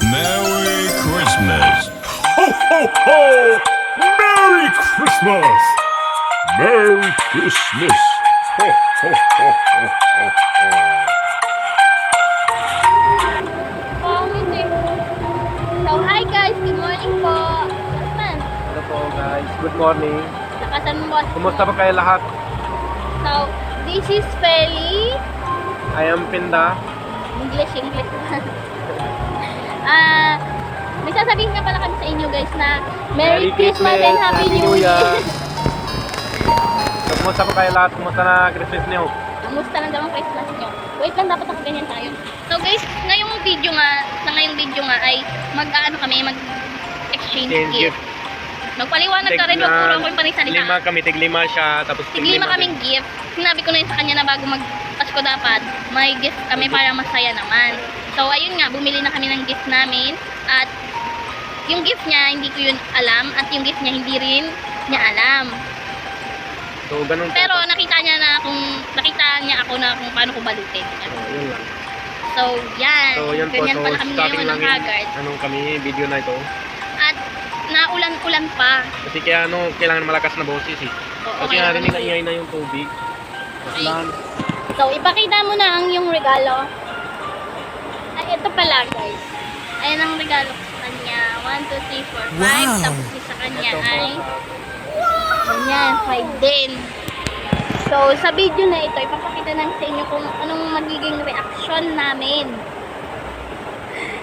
Merry Christmas. Ho, ho, ho! Merry Christmas! Merry Christmas! Ho, ho, ho, ho, ho, ho. Pangit eh. So, hi guys! Good morning po! Ano man? Hello po guys, good morning. Nakasan mo. Kumusta ba kayo lahat? So, this is Feli. I am Pinda. English. May sasabihin nga pala kami sa inyo guys na Merry Christmas and Happy New Year! So, kumusta ba kayo lahat? Kumusta na Christmas niyo? Kamusta lang daw ang Christmas nyo? Wait lang, dapat nakaganyan tayo. So guys, ngayong video nga ay mag-exchange Exchange gift. Magpaliwanag ka rin, wag puro ako yung panisalita. Lima kami, tiglima siya, tapos Tiglima kaming gift. Sinabi ko na yun sa kanya na bago mag-Pasko dapat, may gift kami para masaya naman. So ayun nga, bumili na kami ng gift namin. At yung gift niya, hindi ko yun alam. At yung gift niya, hindi rin niya alam. So, ganun po. Pero nakita niya ako na kung paano ko balutin. So, yun lang. So yan, So, yun po. ganyan So, pala kami starting ngayon ng lang Haggard. anong kami, video na ito. At naulan-ulan pa. Kasi kaya kailangan malakas na boses eh. Oo, Kasi kaya narinig na naman. ingay na yung tubig. Okay. Lang. So, ipakita mo na ang yung regalo. Ay, ito pala guys. Ayan ang regalo ko sa kanya. 1, 2, 3, 4, 5. Wow. Tapos yung sa kanya Ito po. ay ganyan, 5 din. So, sa video na ito, ipapakita namin sa inyo kung anong magiging reaction namin.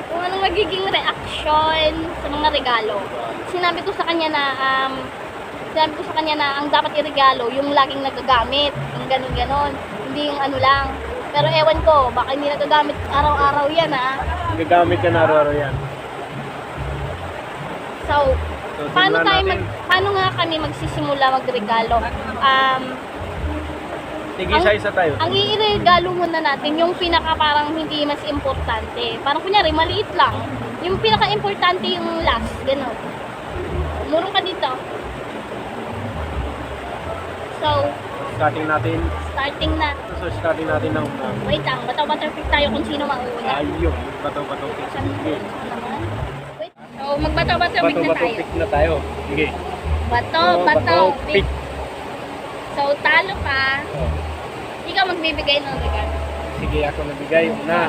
Kung anong magiging reaction sa mga regalo. Sinabi ko sa kanya na ang dapat iregalo yung laging nagagamit, yung ganun-ganon, hindi yung ano lang. Pero ewan ko, baka hindi nagagamit araw-araw yan ha. Gagamit ka na araw-araw yan. So, So, paano simulan natin. paano nga kami magsisimula magregalo? Sige, isa-isa tayo. Ang iregalo muna natin yung pinaka parang hindi mas importante. Parang kunyari, maliit lang. Yung pinaka-importante yung last, gano'n. Murong ka dito. So, Starting natin. starting na. So, starting natin ng Wait lang, bataw-butterflick tayo kung sino mauna. ayun. Bato-bato fix. Sige. Wait. So, magbataw-butterflick na Bato-bato tayo. fix na tayo. Sige. Bato, pick. pick. So, talo ka. Ikaw magbibigay ng regalo. Sige, ako nabigay. Una.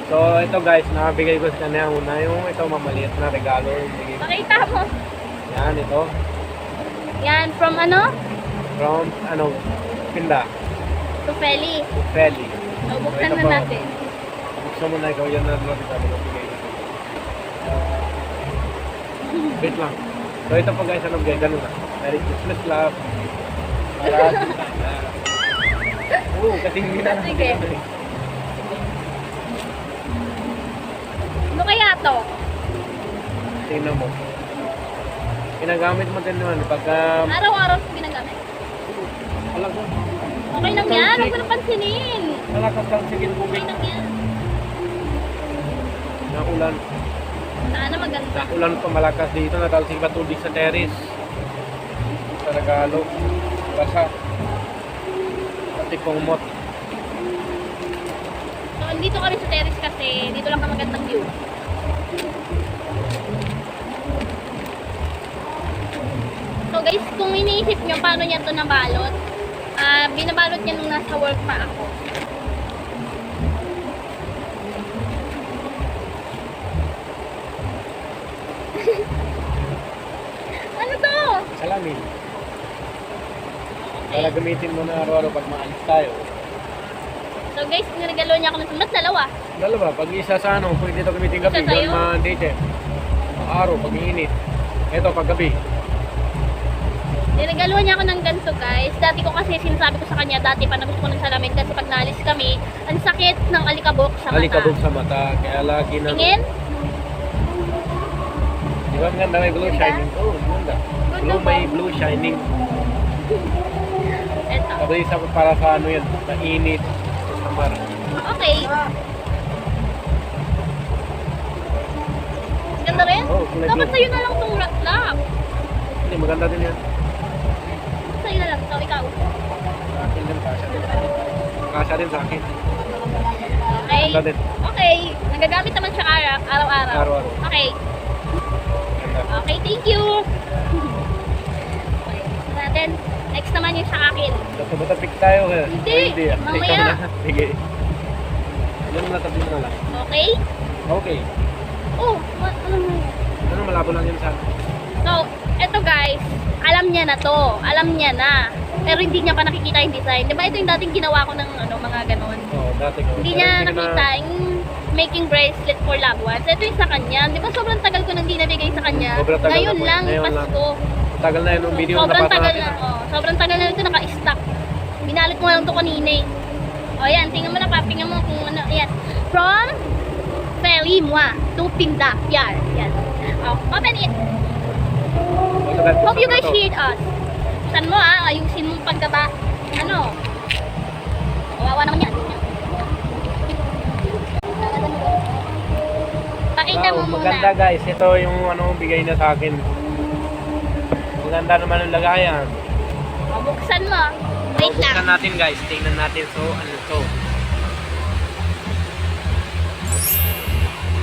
So, ito guys, nakabigay ko sa kanya. Una yung ito, mamaliit na regalo. Sige. Pakita mo. Yan, ito. Yan, from ano? From, Pinda. To Feli. Feli. So, buksan Ito na po. natin. Buksan mo na ikaw. Yan na regalo na bigay. Wait lang. So, ito po guys, bigay? Ganun na. Merry Christmas, love. Para Oo, kasi hindi na Sige. Ano kaya to? Tingnan mo. Ginagamit mo din naman pagka Araw-araw ito ginagamit. alam ko. Okay lang yan, huwag mo na pansinin. Malakas lang sige Okay tubig. lang yan. Naulan. Sana maganda. Ulan pa malakas dito. Natalsik pa tubig sa terrace. Sa regalo. Basa. Pati kumot. So, andito kami sa terrace kasi dito lang ka magandang view. So guys, kung iniisip nyo paano niya to nabalot, binabalot niya nung nasa work pa ako. Ano to? Salamin. Para gamitin mo na araw-araw pag maalis tayo. So guys, niregalo niya ako ng mas dalawa. Dalawa, pag isa sa pwede ito gamitin gabi. Isa sa'yo? Doon ma-date. Araw, pag iinit. Ito, pag gabi. Niregalo niya ako ng ganito guys. Dati ko kasi sinasabi ko sa kanya dati pa na gusto ko ng salamin kasi pag naalis kami, ang sakit ng alikabok sa mata. Alikabog sa mata. Kaya lagi na... Tingin? Di ba ang ganda may blue Ganda? shining? Oo, ang ganda. Good Blue na may po. blue shining. Ito. Tapos isa pa para sa yan, sa init. Sa summer. Okay. Ganda rin? Oo, kulay Dapat blue. sa'yo na lang itong lap. Hindi, maganda din yan. Sa'yo na lang ito, ikaw. Sa akin din, kasha din. Kasha din sa akin. Okay. Ganda din. Okay. Okay, nagagamit naman siya araw-araw. Araw-araw. Okay. Ganda. Okay, thank you. Okay, natin. Next naman yung sa akin. Basta pick tayo. Hindi, Ay, mamaya. Ikaw na. Sige. Yan ang natabi mo na lang. Okay? Okay. Oh, ano mo yan? Ano, malabo lang yan sa... So, eto guys, alam niya na to. Alam niya na. Pero hindi niya pa nakikita yung design. Di ba ito yung dating ginawa ko ng ano, mga ganon? Oo, dati ko. Hindi Pero niya ko nakita yung making bracelet for loved ones. Ito yung sa kanya. Di ba sobrang tagal ko nang di nabigay sa kanya? Sobrang tagal Ngayon na po. lang, Ngayon lang. Pasko. Tagal na yun, yung video Sobrang napasa tagal natin. na. Oh, sobrang tagal na ito naka-stock. Binalot ko lang ito kanina eh. O yan, tingnan mo na pa. Tingnan mo kung ano. Yan. From Feli Moi to Pinda. Yan. Yan. Oh, open it. Hope you guys hear us. Saan mo ayusin mong pagdaba. Ano? Kawawa naman yan. Pakita mo muna. Maganda guys, ito yung ano bigay na sa akin. Maganda naman ang lagayan. Buksan mo. Wait lang. Buksan natin guys, tingnan natin so ano to.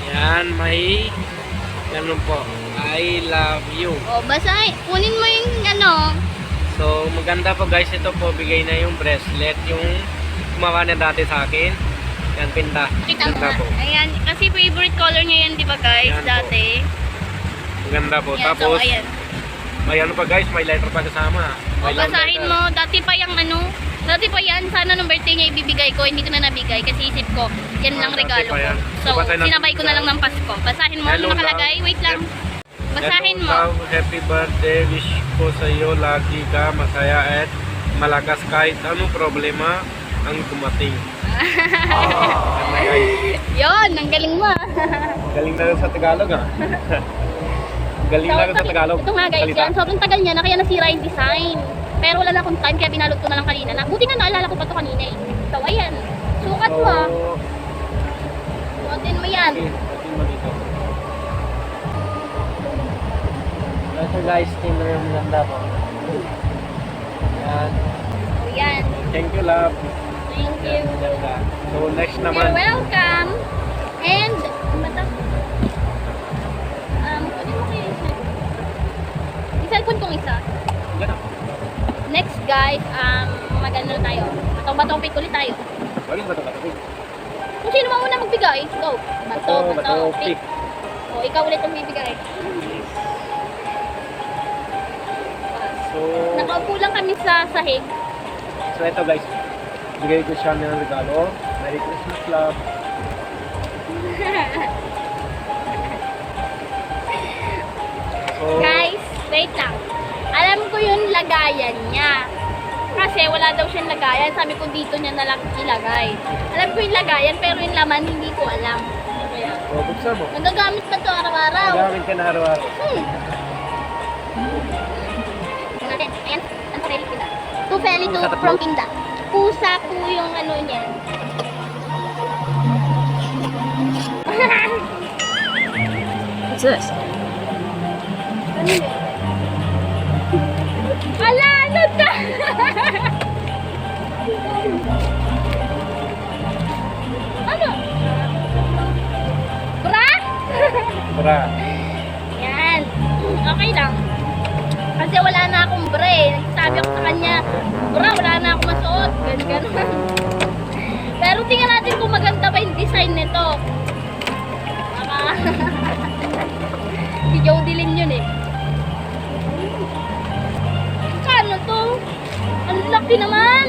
Yan, may ganun po. I love you. O, basahin. Kunin mo yung ano. So, maganda po guys. Ito po, bigay na yung bracelet. Yung kumawa na dati sa akin. Yan, pinta. Kita mo Ganda nga. po. Ayan. Kasi favorite color niya yan, di ba guys? Ayan po. Dati. Maganda po. Ayan, Tapos, so, ayan. may ano pa guys, may letter pa kasama. O, May love basahin letter. mo. Dati pa yung ano. Dati pa yan. Sana nung birthday niya ibibigay ko. Hindi ko na nabigay. Kasi isip ko, yan lang Dati regalo pa ko. yan. So, Basahin natin. sinabay ko na lang ng Pasko. Basahin mo. Ano Hello, nakalagay? love. Wait lang. Basahin Hello, mo. love. Happy birthday. Wish ko sa iyo lagi ka masaya at malakas kahit anong problema ang dumating. Ganda guys. Yun, ang galing mo. Galing na rin sa Tagalog ah. Galing na rin sa Tagalog. Ito nga guys, Salita. yan. Sobrang tagal niya na kaya nasira yung design. Pero wala na akong time kaya binalot ko na lang kanina. Buti nga naalala ko pa ito kanina eh. So ayan. Sukat mo ah. Sukatin mo yan. Okay, atin mo dito. Ito guys, tingnan yung maganda po. Yan. So yan. Thank you, love. Thank you. Ganda. So next You're naman. welcome. And, bata. Kunin mo kayo isa. Yung cellphone kong isa. Ganda. Next guys, magano tayo. Bato-bato pick ulit tayo. Bagay ba ito katabi? Kung sino mang una magbigay, go. Bato, pick. Pick. O, ikaw ulit ang bibigay. So, Nakaupo lang kami sa sahig. so ito guys. Bigay ko siya ng regalo. Merry Christmas, love. So, Guys, wait lang. Alam ko yung lagayan niya. Kasi wala daw siyang lagayan. Sabi ko dito niya na lang ilagay. Alam ko yung lagayan pero yung laman hindi ko alam. Kaya, so buksan mo. nagagamit pa to araw-araw. Magamit ka na araw-araw. Natin. Ayan, ang Feli Pinda. To Feli to Pusa tatlo. from Pinda. Pusa po yung ano niya. What's this? Ano yun? Ala, ano ta? Ano? Bra? Tara. Yan. Okay lang. Kasi wala na akong bra eh. Nagsasabi ako sa kanya, bra, wala na akong masuot. Ganun. Pero tingnan natin kung maganda ba yung design nito. Baka... si Jody Lynn yun eh. Kano to? Ang laki naman!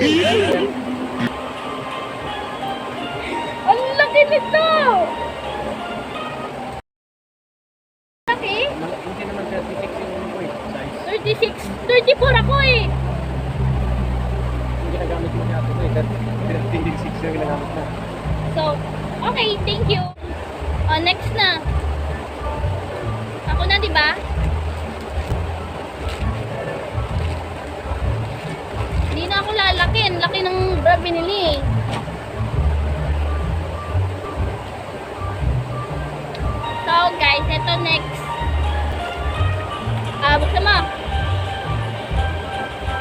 Ang laki nito! Laki? Hindi naman 36 yung weight size. 36, 34 ako eh. Yung ginagamit mo niya ito eh. 36 yung ginagamit na. So, okay, thank you. Next na. Ako na, di ba? Hindi na ako lalaki. Ang laki ng bra binili. So, guys, ito next. Buksan mo.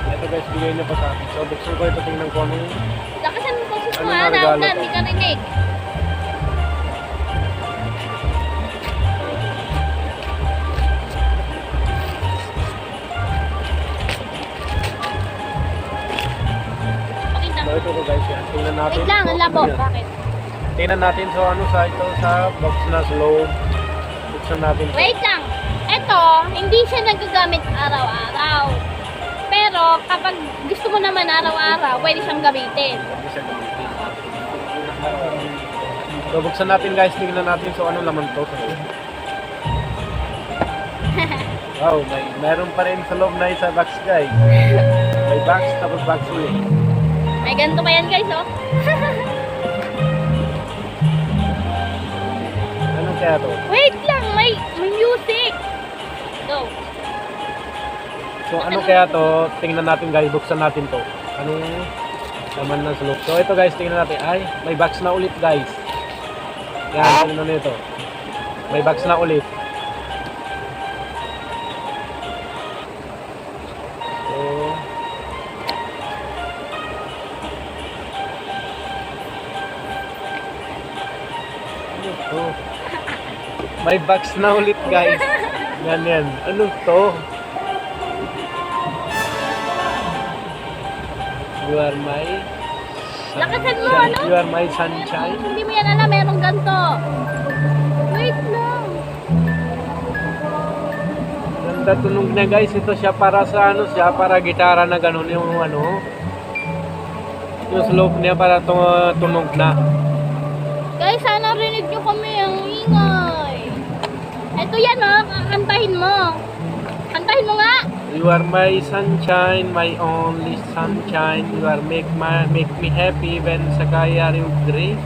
Ito guys, bigay niya pa sa akin. So buksan ko ito, tingnan ko anong... Lakasan mo boses mo Ano ha. na regalo Nauna, to? hindi ka rinig. natin. Wait lang, ang labo. Bakit? Tingnan natin so ano sa ito sa box na slow. Buksan natin. Wait lang. Ito, hindi siya nagagamit araw-araw. Pero kapag gusto mo naman araw-araw, pwede siyang gamitin. Hindi siya gamitin. So buksan natin guys, tingnan natin so ano laman to. Wow, meron pa rin sa loob na isa box guys. May box tapos box ulit. May ganito pa yan guys, oh. Ano kaya to? Wait lang, may music. Go. So ano kaya to? Tingnan natin guys, buksan natin to. Anong laman ng sulok? So ito guys, tingnan natin. Ay, may box na ulit guys. Yan, tingnan nito. May box na ulit. So, ano to? May box na ulit guys. Ganyan. Ano to? You are my Lakasan mo, ano? You are my sunshine. Hindi mo yan alam, merong ganito. Wait lang. Ganda tunog na guys. Ito siya para sa ano siya, para gitara na ganun yung ano. Yung slope niya para tunog na. Guys, sana rinig nyo kami ang ingay. Ito yan, oh. Kantahin mo. Kantahin mo nga. You are my sunshine, my only sunshine. You are make me happy when sakaya you gray.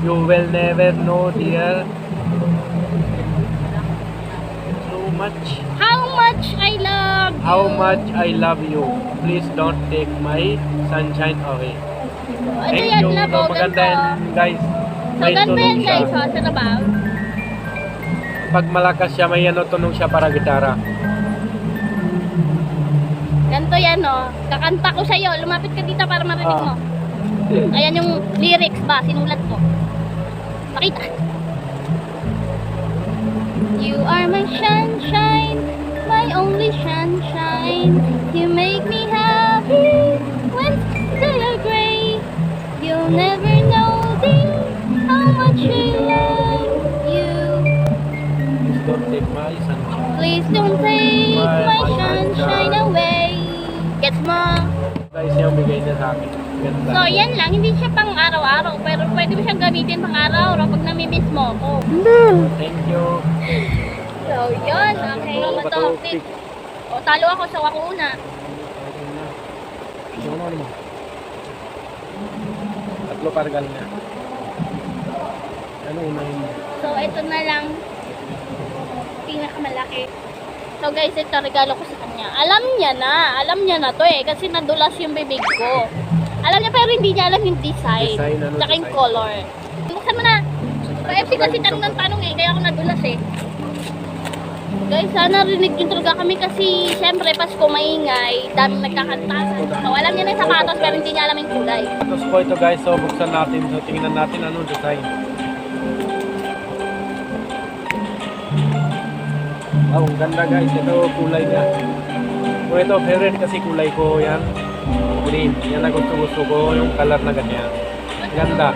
You will never know, dear. So much. How much I love you. How much I love you. Please don't take my sunshine away. Ito Thank yan you. na, So, maganda yan, guys. So, May ganito yan tunog siya. guys, oh. Sa nabaw. Pag malakas siya, may ano, tunog siya para gitara. Ganito yan, oh. Kakanta ko sa'yo. Lumapit ka dito para marinig Ah. mo. Ayan yung lyrics ba, sinulat ko. Pakita. You are my sunshine, my only sunshine. You make me happy when they are gray. You'll never know dear, how much I love you. Please don't take my sunshine. Please don't take my sunshine away. Gets mo? Guys, yung bigay niya sa akin. Ganda. So, yan lang. Hindi siya pang araw-araw. Pero pwede mo siyang gamitin pang araw-araw pag namimiss mo ako. Thank you. So, yun. Okay. Matokit. O, talo ako. So, ako una. Ano mo? Tatlo pargal niya. Ano unahin mo? So, ito na lang. Pinakamalaki. So, guys, ito regalo ko sa kanya. Alam niya na to eh. Kasi nadulas yung bibig ko. Alam niya pero hindi niya alam yung design. Ano Tsaka yung design? color. Buksan mo na. So, FC kasi tanong ng tanong eh. Kaya ako nadulas eh. Guys, sana rinig yung talaga kami kasi syempre Pasko maingay, daming nagkakantasan. So alam niya na yung sapatos pero hindi niya alam yung kulay. Tapos po ito guys, so buksan natin. So tingnan natin anong design. Oh, ang ganda guys. Ito kulay niya. So ito, favorite kasi kulay ko yan. Green. Yan na gusto ko. Yung color na ganyan. Ganda.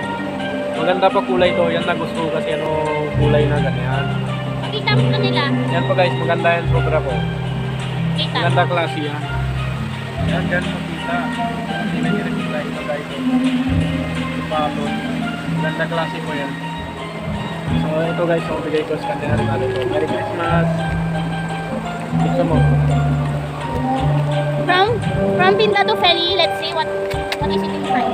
Maganda pa kulay to. Yan na gusto ko kasi ano kulay na ganyan. Pakita mo kanila. Yan po guys, maganda yan sobra po. Kita. Maganda klase yan. Yan, yan makita. Hindi na nila ito guys. Papon. Maganda klase po yan. So ito guys, so bigay ko sa kanya rin natin ito. Merry Christmas! Gusto mo? From Pintado Ferry, let's see what is it inside.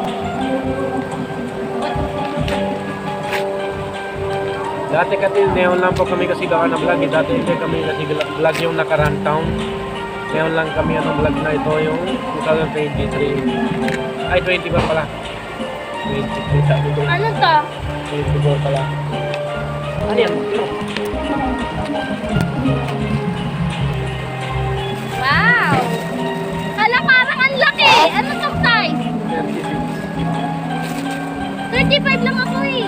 Dati kasi neon lang po kami kasi gawa na vlog. Dati hindi kami kasi vlog yung nakaraan taon. Neon lang kami anong vlog na ito yung 2023. Ay, 24 pala. 23 sabi ko. Ano to? 24 pala. Ano yan? Wow! Hala, parang ang laki! Ano tong size? 35 lang ako eh.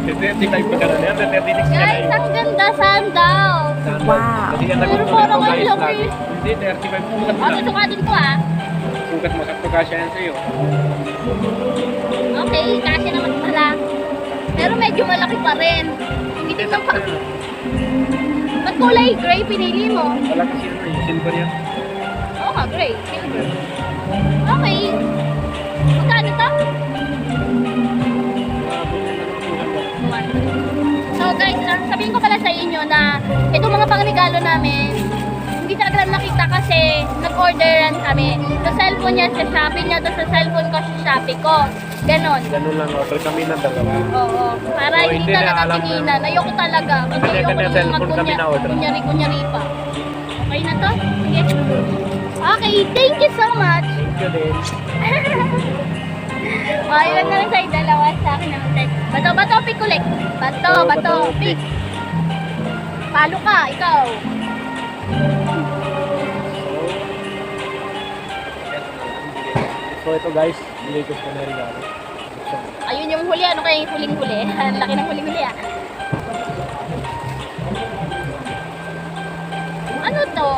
35 pa ka na yan. 36 ka na Guys, yun. ang ganda sandal. Wow! Kasi yan Pero nagustuhan parang ko ang guys laki. lagi. Hindi, 35 pa Ano, sukatin ko ah. sukat mo, sakto kasya yan sa'yo. Okay, kasi naman pala. Pero medyo malaki pa rin. Hindi tingnan pa. Ba't kulay gray pinili mo? Wala kasi ano eh, silver yan. Oo nga, gray. Silver. Okay. Magkano to? So guys, sabihin ko pala sa inyo na itong mga pangregalo namin, hindi talaga namin nakita kasi nag-orderan kami. Sa cellphone niya, sa Shopee niya, tapos sa cellphone ko, sa Shopee ko. Ganon. Ganun lang, order kami ng dalawa. Oo. Para So, hindi hindi na talaga alam na- tinginan. Ayoko talaga. Kasi Kanya-kanya ayoko nang cellphone kami na-order. kunyari pa. Okay na to? Sige. Okay, thank you so much. Thank you din. Ilan na lang sa'yo, dalawa sa akin naman sa'yo. Bato, pick ulit. Bato, pick. Palo ka, ikaw. So ito guys, bigay ko sa regalo. Ayun yung huli, ano kaya yung huling-huli? Ang laki ng huling-huli ah. Ano to?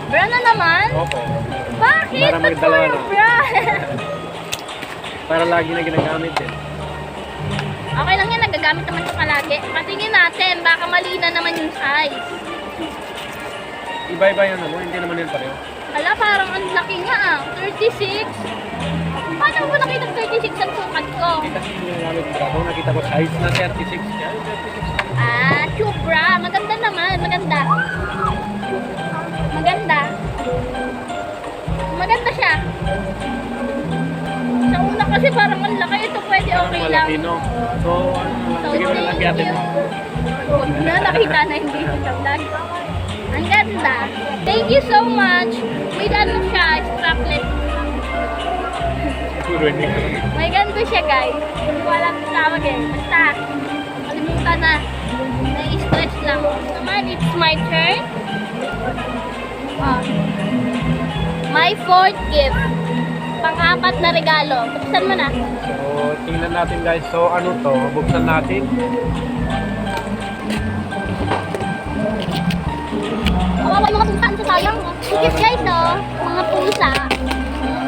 Bra na naman? Okay. Bakit? Para Ba't magdalawa puro na. bra? Para lagi na ginagamit din. Okay lang yan, nagagamit naman ito palagi. Patingin natin, baka mali na naman yung size. Iba-iba yun ano, hindi naman yun pareho. Ala, parang ang laki nga ah. 36? Paano mo nakita 36 ang sukat ko? Hindi kasi yung ginagamit ko. Kung nakita ko size na 36. Kaya 36. Ah, chubra. Maganda naman. Maganda. Maganda. Maganda siya. Sa una kasi parang ang laki. Ito pwede Parang okay lang. malaki, no? So, So, bigyan mo na lang thank natin. you. Huwag na, nakita na hindi ko sa vlog. Ang ganda. Thank you so much. With ano siya, straplet. Puro hindi ko. May ganito siya guys. Hindi ko alam yung tawag eh. Basta, kalimutan na. Na-stress lang. Naman, it's my turn. Oh. My fourth gift. Pang-apat na regalo. Buksan mo na. So, tingnan natin guys. So, ano to? Buksan natin. Kawawa yung mga pusa. Ano sayang? Ang cute guys, oh. Mga pusa.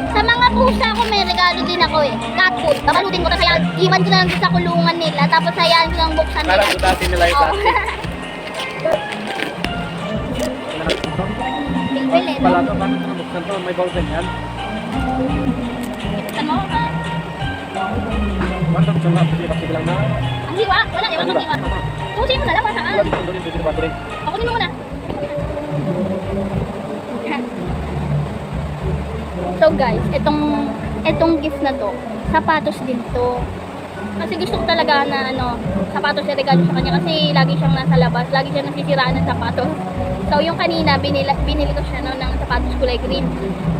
Sa mga pusa ko may regalo din ako eh. Cat food. Babalutin ko. Tapos hayaan, iwan ko na lang sa kulungan nila. Tapos hayaan ko lang buksan nila. Para sutatin nila yung Oh. plastic. Bilbil eh. Pala to, paano ito nabuksan to? May ballpen yan. Buksan mo. ah. Paano ito nga? Sige lang na. Ang hiwa. Wala. Iwan mo hiwa. Tusin mo na lang. Masaan? Wala dito, doon dito battery. Pakunin mo muna. So guys, etong gift na to, sapatos din to. Kasi gusto ko talaga na sapatos na regalo sa kanya kasi lagi siyang nasa labas, lagi siyang nasisiraan ng sapatos. So yung kanina binili ko siya ng sapatos kulay green.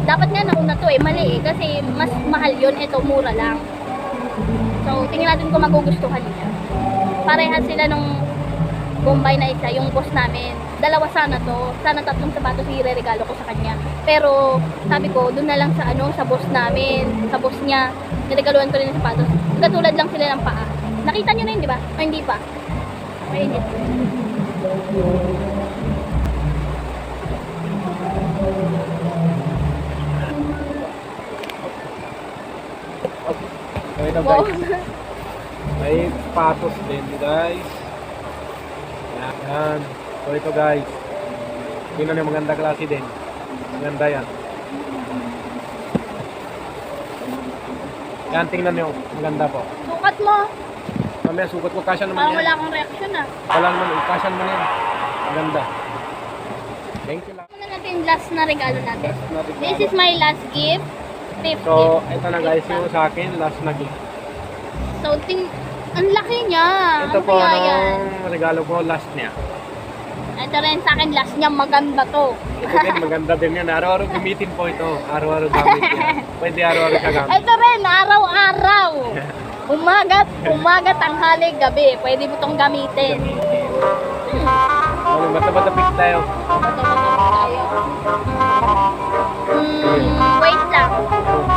Dapat nga nauna to mali kasi mas mahal yun, ito mura lang. So tingnan natin kung magugustuhan niya. Parehas sila nung Bombay na isa, yung boss namin. Dalawa sana to. Sana 3 sapatos i-regalo ko sa kanya. Pero sabi ko, doon na lang sa sa boss namin, sa boss niya. Niregaluhan ko rin ng sapatos. Katulad lang sila ng paa. Nakita niyo na yun, di ba? O hindi pa? Mainit. So, ito Wow. guys. May patos din guys. Yan. So ito guys. Tingnan yung maganda klase din. Maganda yan. Yan, tingnan nyo. Maganda po. Sukat mo. Mamaya sukat ko. Kasya naman Parang yan. wala akong reaction ah. Wala naman. Kasya naman yan. Maganda. Thank you lang. Ano natin last na regalo natin? Natin This is my last gift. Fifth So, gift. ito na guys. Yung sa akin. Last na gift. So, ang laki niya. Ito Ano po kaya yan? ang regalo ko. Last niya. Ito rin sa akin last niya. Maganda to. Ito din. Maganda din yan. Araw-araw gamitin po ito. Araw-araw gamit yan. Pwede araw-araw siya gamit. Ito rin, araw-araw. Umaga, tanghali, gabi. Pwede mo itong gamitin. Bata-bata pick tayo. Bato-bato tayo. Wait lang.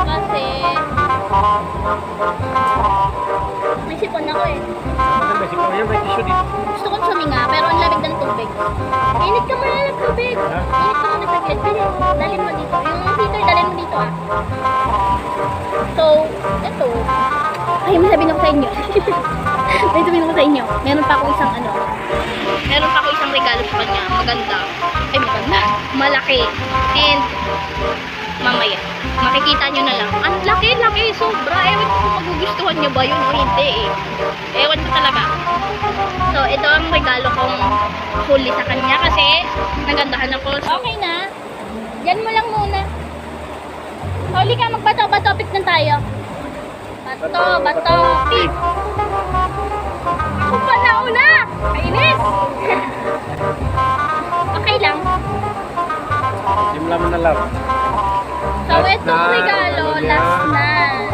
Kasi may sipon ako eh. May sikaw yan. May tissue dito. Gusto kong suminga, pero ang lamig ng tubig. Init ka muna ng tubig. Init ka muna saglit. Dalhin mo dito. Yung heater, dalhin mo dito ah. So, ito. Ay, may sabihin ako sa inyo. May sabihin ako sa inyo. Meron pa ako isang regalo sa kanya. Maganda. Ay, maganda. Malaki. And, mamaya, makikita nyo na lang. Ang laki, sobra. Ewan ko kung magugustuhan nyo ba yun o hindi eh. Ewan ko talaga. So, ito ang regalo kong huli sa kanya kasi nagandahan ako. So, okay na. Diyan mo lang muna. Huli ka, magbato, pick na tayo. Bato, pick. Ako pa nauna. Kainis. Okay lang. Simula mo na lang. So, itong regalo, last na.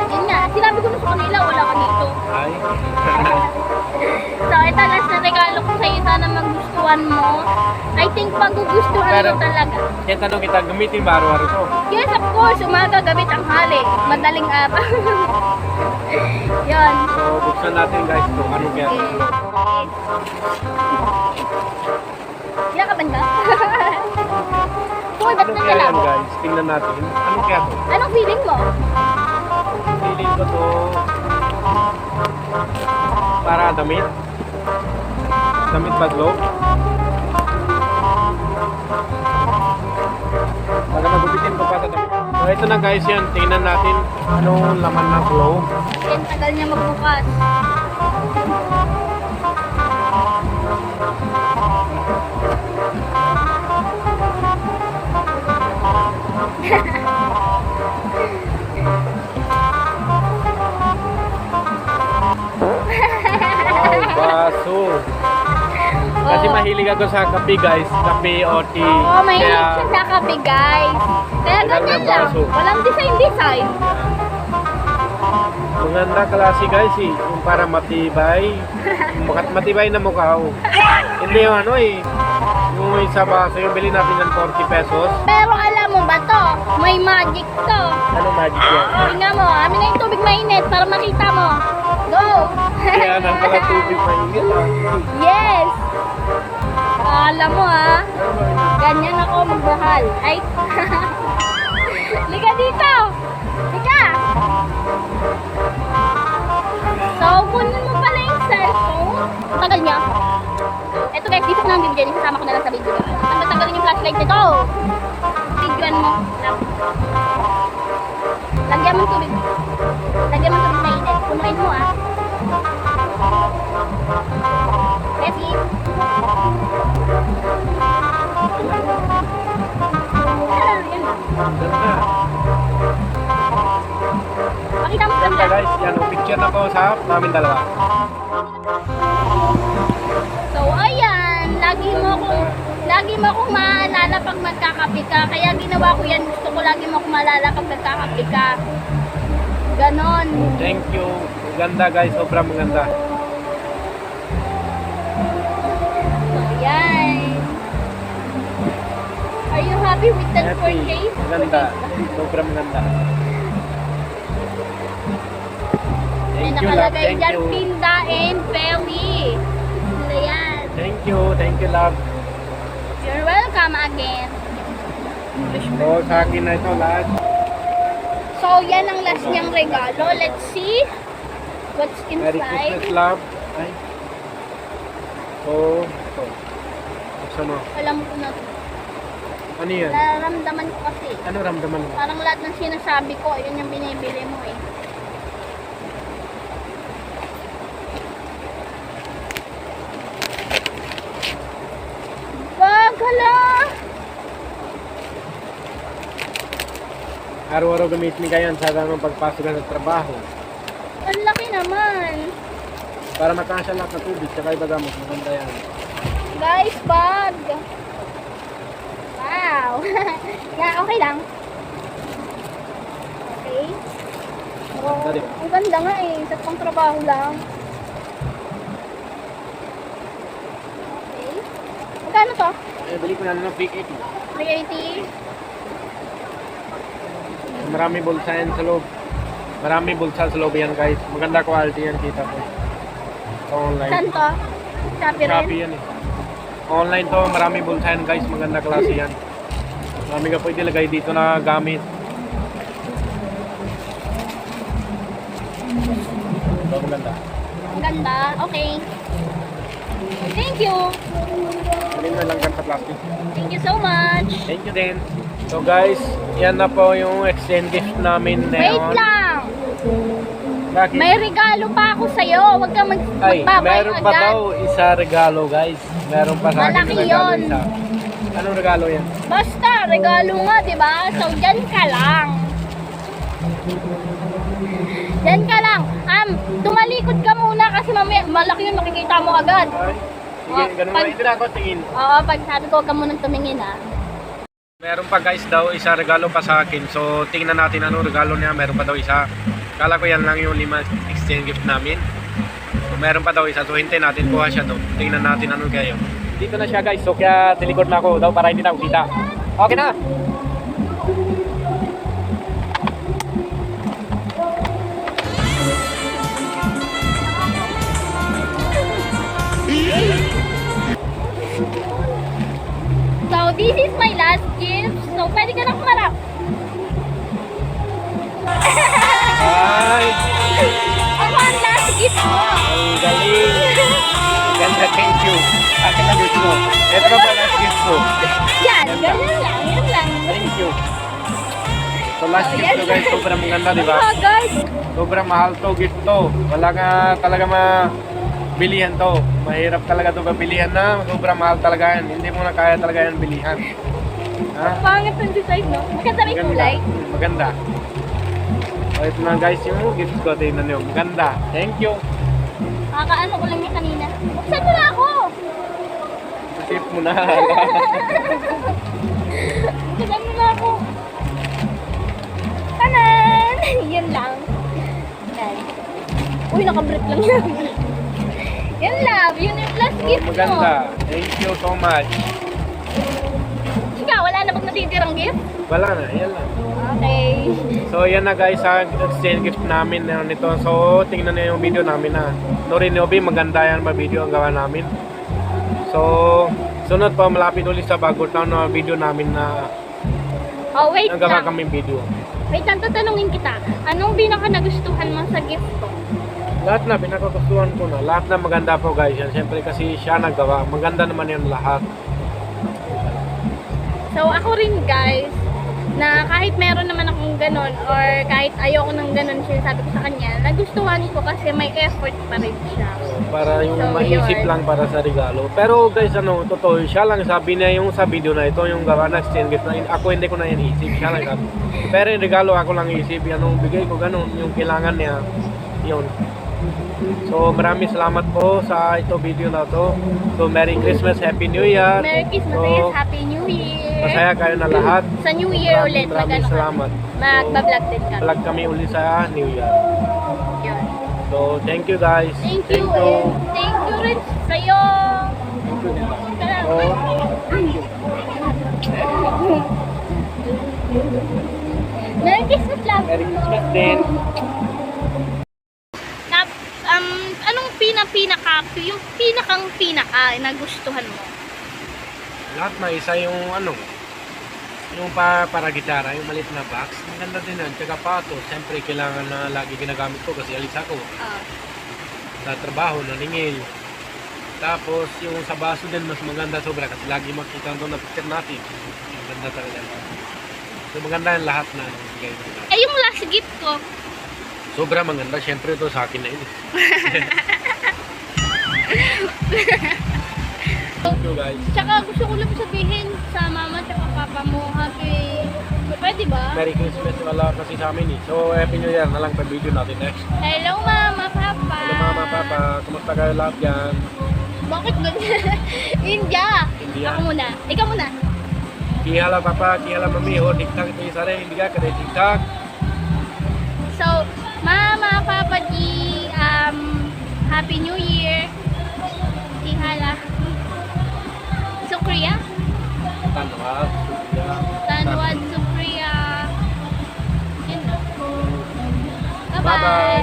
Yun nga, sinabi ko na sa kanila, wala ka dito. Ay. So, ito last na regalo ko sa'yo. Sana magustuhan mo. I think magugustuhan mo talaga. Kaya tanong kita, gamitin ba araw-araw ito? Yes, of course. Umaga, gabi, tanghali. Madaling araw. Yun. So, buksan natin guys ito. Ano kaya? Kinakaban ka? Uy, ba't Ano na kaya yan lang? guys? Tingnan natin. Ano kaya ito? Anong feeling mo? Feeling ko to para damit. Damit ba globe? Para magubitin ko pa sa damit. So ito na guys yan. Tingnan natin anong laman ng globe. Yan, tagal niya magbukas. Baso. Kasi mahilig ako sa kape guys. Kape o tea. Oo, mahilig Kaya, siya sa kape, guys. Kaya Kailangan ganyan ng lang. baso. Walang design. maganda klase guys eh. Yung para matibay. Matibay na mukha oh. Hindi yung ano eh. Yung isa baso. Yung bili natin ng 40 pesos. Pero alam mo ba to? May magic to. Ano magic yan? Tingnan mo, amin na yung tubig mainit para makita mo. Go! Kaya nang pala tubig mainit ah. Yes! Alam mo ha, ganyan ako magmahal. Ay! Liga dito! Liga! So, kunin mo pala yung cellphone. Ang tagal niya. Ito guys, dito ko na ang bibigyan. Isasama ko na lang sa video. Ang matanggalin yung flashlight nito. Videoan mo. Lagyan mo ng tubig. Lagyan mo ng tubig mainit. Punuin mo ah. Ready? Yan lang. Ganda. Pakita mo Ganda kanya. guys. Yan oh, picture na ko sa namin dalawa. So, ayan. Lagi mo akong maalala pag magkakape ka. Kaya ginawa ko yan. Gusto ko lagi mo akong maalala pag magkakape ka. Ganon. Thank you. Ganda guys. Sobrang maganda. So, ayan. Are you happy with that Happy. purchase? Maganda. Sobrang maganda. May Thank you, love. nakalagay Thank dyan, you. Pinda and Feli. Ayan. Thank you. Thank you, love. You're welcome again. So, sa akin na ito lahat. So, yan ang last niyang regalo. Let's see what's Merry inside. Christmas, love. Ay. So, ito. Buksan mo. Alam ko na. Ano yan? Nararamdaman ko kasi. Ano ramdaman mo? Parang lahat ng sinasabi ko, yun yung binibili mo eh. Wag, hala! Araw-araw gamitin kayo sa tamang pagpasok ng trabaho. Ang laki naman. Para makasya lahat ng tubig, saka iba gamot. Maganda yan. Guys, bag. Wow. Yeah, okay lang. Okay. Oh, Dali. ang ganda nga eh. Sa pang trabaho lang. Okay. Magkano to? Eh, bili ko na ng Big 80. 380? Marami bulsa yan sa loob. Marami bulsa sa loob yan guys. Maganda quality yan kita ko. Sa online. Saan to? Shopee rin? Shopee yan eh. Online to, marami bulsayan guys, maganda klase yan. Marami ka pwede lagay dito na gamit. Ito maganda. Ang ganda. Okay. Thank you. Hindi na lang sa plastic. Thank you so much. Thank you din. So guys, yan na po yung exchange gift namin Wait ngayon. lang. Bakit? May regalo pa ako sa'yo. Huwag kang Ay, magbabay meron pa agad. daw isa regalo guys. Meron pa sa akin Malaki regalo yun. isa. Anong regalo yan? Basta, regalo nga, di ba? So, dyan ka lang. Dyan ka lang. Tumalikod ka muna kasi mamaya malaki yung makikita mo agad. Ay, sige, ganun pag- na. Ito na ako tingin. Oo, pag sabi ko, huwag ka munang tumingin ha. Meron pa guys daw isa regalo pa sa akin. So tingnan natin ano regalo niya. Meron pa daw isa. Kala ko yan lang yung 5 exchange gift namin. So meron pa daw isa. So hintayin natin kuha siya doon. Tingnan natin ano kayo. Dito na siya guys. So kaya tilikod na ako daw para hindi na ako kita. Okay na. So, this is my last gift. So, pwede ka nang kumarap. Ay, Ako ang last gift mo. ang galing. Ganda, thank you. Akin na gift mo. Ito na ba last gift ko? Yan, ganyan lang. Yan lang. Thank you. So last gift to guys. Sobrang maganda diba? Oh, guys. Sobrang mahal to gift to. Wala nga talaga mabilihan to. Mahirap talaga to mabilihan na. Sobrang mahal talaga yan. Hindi mo na kaya talaga yan bilihan. Ha? Pangit ang design, no? Maganda rin kulay. Maganda. So ito na guys yung gift ko. Tingnan nyo. Maganda. Thank you. Kakaano ko lang yan kanina. Buksan mo na ako. Sip mo na. Buksan mo na ako. Tanan! Yan lang. Yan. Uy, nakabrip lang yan. Yan lang. Yun yung last So, gift mo. maganda. Thank you so much. Ikaw, wala na bang natitirang gift? Wala na. Yan lang. Okay. So yan na guys ang exchange gift namin nito. So tingnan niyo yung video namin na. Norin Nobi, maganda yan video ang gawa namin. So sunod pa malapit ulit sa bagong taon na video namin na Oh, wait ang gawa lang. kaming video. Wait lang, tatanungin kita. Anong pinaka nagustuhan mo sa gift ko? Lahat na pinakagustuhan ko na. Lahat na maganda po guys yan. Siyempre kasi siya naggawa. Maganda naman yan lahat. So, ako rin guys, na kahit meron naman akong ganun or kahit ayoko ng ganun sinasabi ko sa kanya, nagustuhan ko kasi may effort pa rin siya. Para yung So, maisip yun. lang para sa regalo. Pero guys ano, totoo, siya lang sabi niya yung sa video na ito, yung gawa na exchange gift na ako hindi ko na yan isip, siya lang sabi. Pero yung regalo ako lang isip, yan ang bigay ko ganun, yung kailangan niya, yun. So maraming salamat po sa ito video na to. So Merry Christmas, Happy New Year. Merry Christmas, So, Happy New Year! masaya kayo na lahat. Sa New Year ulit, Maraming mag-ano salamat. Magbablog din kami. Vlog kami ulit sa New Year. Yun. So thank you guys. Thank you. And thank you rin sa'yo. Thank you din. Tara. So, Merry Christmas lang. Merry Christmas din. Anong yung pinaka nagustuhan mo? Lahat na isa yung yung para gitara, yung maliit na box. Maganda din yan. Tsaka pato, siyempre kailangan na lagi ginagamit ko kasi alis ako sa trabaho, naningil. Tapos yung sa baso din mas maganda sobra kasi lagi makita doon na picture natin. Maganda talaga. So maganda yung lahat na bigay ko. Eh, yung last gift ko. Sobra maganda, siyempre ito sa akin na yun. Thank you guys. Tsaka gusto ko lang sabihin sa mama tsaka papa mo, happy, pwede ba? Merry Christmas wala kasi sa amin eh. So Happy New Year na lang pa video natin next. Hello mama, papa. Hello mama, papa, kumusta kayo lahat dyan? Bakit ganyan? India. India. Ako muna. Ikaw muna. Kihala papa, kihala mami, ho, tiktak ito yung sare, hindi ka kada tiktak. So, mama, papa, G, happy new year. Tihala. Sukriya. Tanwad, Surya. Tanwad, Sukriya. Yun lang. Bye-bye.